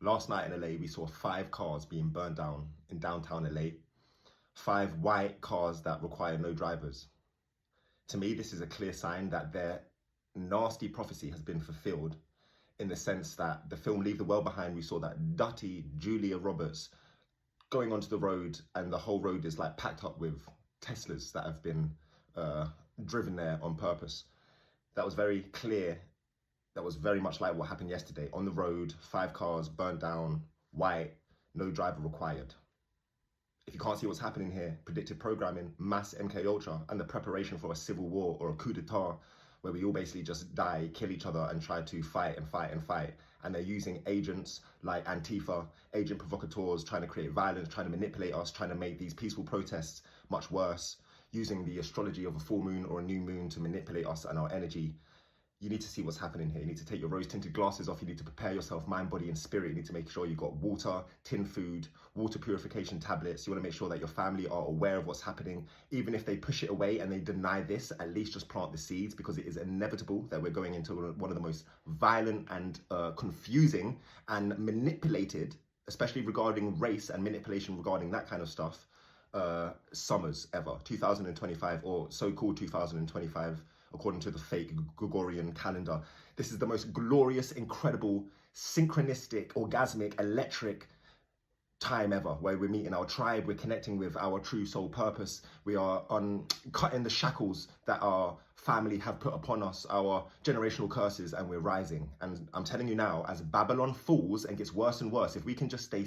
Last night in LA, we saw 5 cars being burned down in downtown LA. 5 white cars that require no drivers. To me, this is a clear sign that their nasty prophecy has been fulfilled, in the sense that the film Leave the World Behind, we saw that dirty Julia Roberts going onto the road, and the whole road is like packed up with Teslas that have been driven there on purpose. That was very clear. That was very much like what happened yesterday. On the road, 5 cars burned down, white, no driver required. If you can't see what's happening here, predictive programming, mass MK Ultra, and the preparation for a civil war or a coup d'etat, where we all basically just die, kill each other, and try to fight and fight and fight. And they're using agents like Antifa, agent provocateurs, trying to create violence, trying to manipulate us, trying to make these peaceful protests much worse, using the astrology of a full moon or a new moon to manipulate us and our energy. You need to see what's happening here. You need to take your rose-tinted glasses off. You need to prepare yourself, mind, body, and spirit. You need to make sure you've got water, tinned food, water purification tablets. You want to make sure that your family are aware of what's happening. Even if they push it away and they deny this, at least just plant the seeds, because it is inevitable that we're going into one of the most violent and confusing and manipulated, especially regarding race and manipulation regarding that kind of stuff, summers ever. 2025, or so-called 2025, according to the fake Gregorian calendar. This is the most glorious, incredible, synchronistic, orgasmic, electric time ever, where we're meeting our tribe, we're connecting with our true soul purpose, we are cutting the shackles that our family have put upon us, our generational curses, and we're rising. And I'm telling you now, as Babylon falls and gets worse and worse, if we can just stay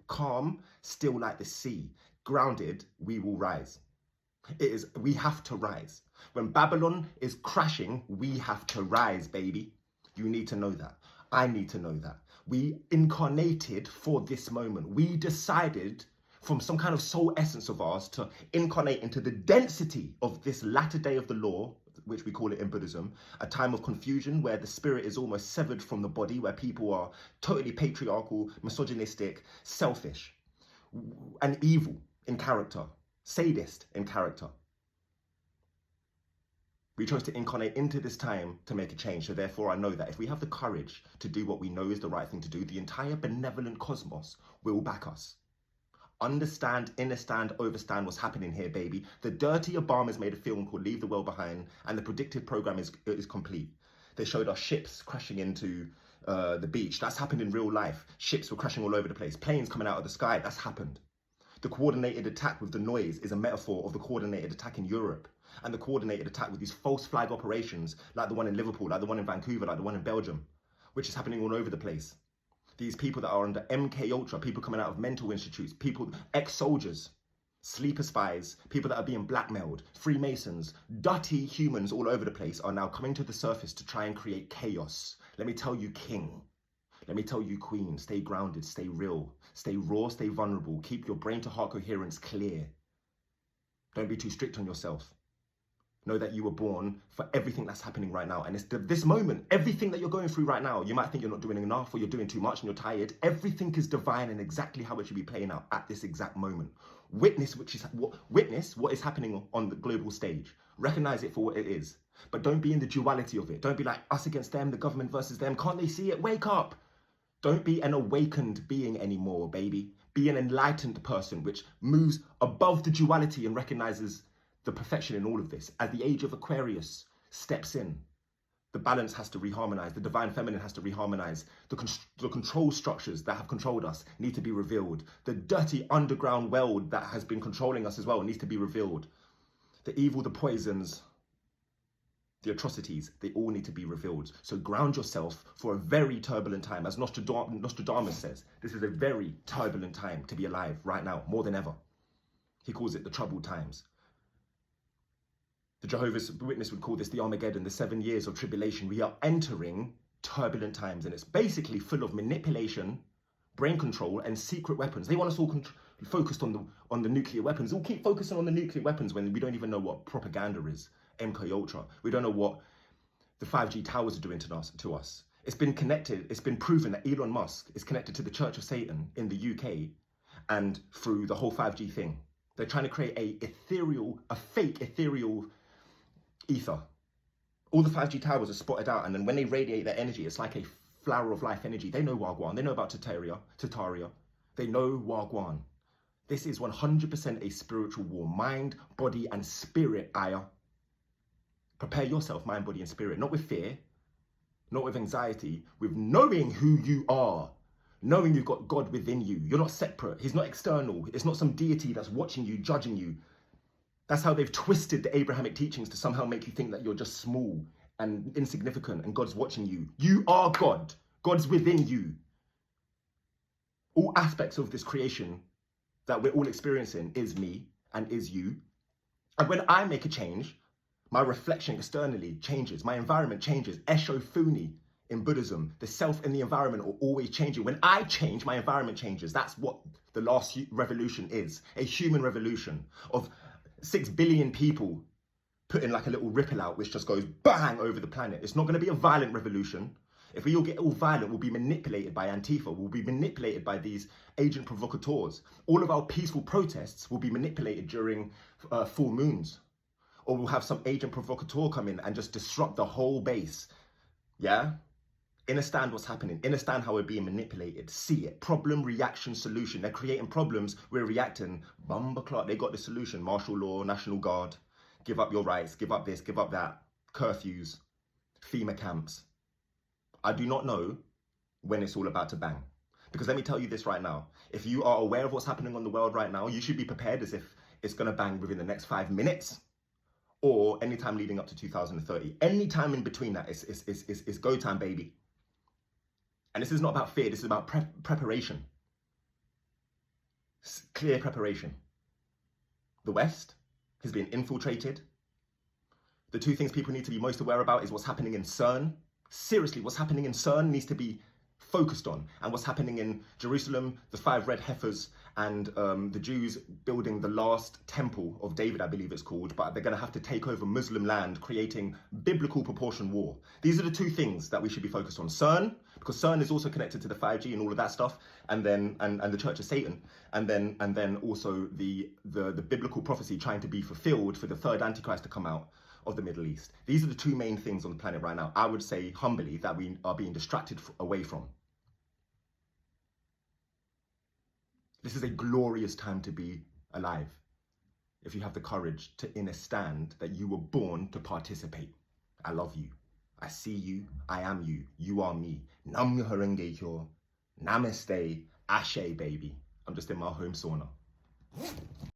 calm, still like the sea, grounded, we will rise. We have to rise. When Babylon is crashing, we have to rise, baby. You need to know that. I need to know that. We incarnated for this moment. We decided from some kind of soul essence of ours to incarnate into the density of this latter day of the law, which we call it in Buddhism, a time of confusion where the spirit is almost severed from the body, where people are totally patriarchal, misogynistic, selfish, and evil in character, sadist in character. We chose to incarnate into this time to make a change. So therefore, I know that if we have the courage to do what we know is the right thing to do, the entire benevolent cosmos will back us. Understand, understand, overstand what's happening here, baby. The dirty Obamas made a film called Leave the World Behind, and the predictive program is complete. They showed us ships crashing into the beach. That's happened in real life. Ships were crashing all over the place. Planes coming out of the sky. That's happened. The coordinated attack with the noise is a metaphor of the coordinated attack in Europe, and the coordinated attack with these false flag operations, like the one in Liverpool, like the one in Vancouver, like the one in Belgium, which is happening all over the place. These people that are under MK Ultra, people coming out of mental institutes, people, ex-soldiers, sleeper spies, people that are being blackmailed, Freemasons, dirty humans all over the place are now coming to the surface to try and create chaos. Let me tell you, king. Let me tell you, queen, stay grounded, stay real, stay raw, stay vulnerable. Keep your brain to heart coherence clear. Don't be too strict on yourself. Know that you were born for everything that's happening right now. And it's this moment, everything that you're going through right now, you might think you're not doing enough or you're doing too much and you're tired. Everything is divine and exactly how it should be playing out at this exact moment. Witness what is happening on the global stage. Recognize it for what it is. But don't be in the duality of it. Don't be like us against them, the government versus them. Can't they see it? Wake up. Don't be an awakened being anymore, baby. Be an enlightened person which moves above the duality and recognizes the perfection in all of this. As the age of Aquarius steps in, the balance has to reharmonize. The divine feminine has to reharmonize. The control structures that have controlled us need to be revealed. The dirty underground world that has been controlling us as well needs to be revealed. The evil, the poisons, the atrocities, they all need to be revealed. So ground yourself for a very turbulent time. As Nostradamus says, this is a very turbulent time to be alive right now, more than ever. He calls it the troubled times. The Jehovah's Witness would call this the Armageddon, the 7 years of tribulation. We are entering turbulent times, and it's basically full of manipulation, brain control, and secret weapons. They want us all focused on the nuclear weapons. We'll keep focusing on the nuclear weapons when we don't even know what propaganda is. MK Ultra. We don't know what the 5G towers are doing to us. It's been connected, it's been proven that Elon Musk is connected to the Church of Satan in the UK and through the whole 5G thing. They're trying to create a fake ethereal ether. All the 5G towers are spotted out, and then when they radiate their energy, it's like a flower of life energy. They know Wagwan. They know about Tataria. They know Wagwan. This is 100% a spiritual war. Mind, body, and spirit, Aya. Prepare yourself, mind, body, and spirit. Not with fear, not with anxiety, with knowing who you are. Knowing you've got God within you. You're not separate. He's not external. It's not some deity that's watching you, judging you. That's how they've twisted the Abrahamic teachings to somehow make you think that you're just small and insignificant and God's watching you. You are God. God's within you. All aspects of this creation that we're all experiencing is me and is you. And when I make a change, my reflection externally changes. My environment changes. Esho Funi in Buddhism, the self and the environment are always changing. When I change, my environment changes. That's what the last revolution is. A human revolution of 6 billion people putting like a little ripple out which just goes bang over the planet. It's not going to be a violent revolution. If we all get all violent, we'll be manipulated by Antifa. We'll be manipulated by these agent provocateurs. All of our peaceful protests will be manipulated during full moons. Or we'll have some agent provocateur come in and just disrupt the whole base. Yeah? Understand what's happening. Understand how we're being manipulated. See it. Problem, reaction, solution. They're creating problems. We're reacting. Bumba clock. They got the solution. Martial law, National Guard. Give up your rights. Give up this. Give up that. Curfews. FEMA camps. I do not know when it's all about to bang. Because let me tell you this right now. If you are aware of what's happening on the world right now, you should be prepared as if it's going to bang within the next 5 minutes. Or anytime leading up to 2030. Any time in between that is go time, baby. And this is not about fear. This is about preparation. Clear preparation. The West has been infiltrated. The two things people need to be most aware about is what's happening in CERN. Seriously, what's happening in CERN needs to be focused on. And what's happening in Jerusalem, the 5 red heifers, and the Jews building the last temple of David, I believe it's called, but they're going to have to take over Muslim land, creating biblical proportion war. These are the two things that we should be focused on. CERN, because CERN is also connected to the 5G and all of that stuff, and then and the Church of Satan, and then also the biblical prophecy trying to be fulfilled for the third Antichrist to come out of the Middle East. These are the two main things on the planet right now, I would say humbly, that we are being distracted away from. This is a glorious time to be alive. If you have the courage to understand that you were born to participate. I love you. I see you. I am you. You are me. Nam myoho renge kyo. Namaste. Ashe, baby. I'm just in my home sauna.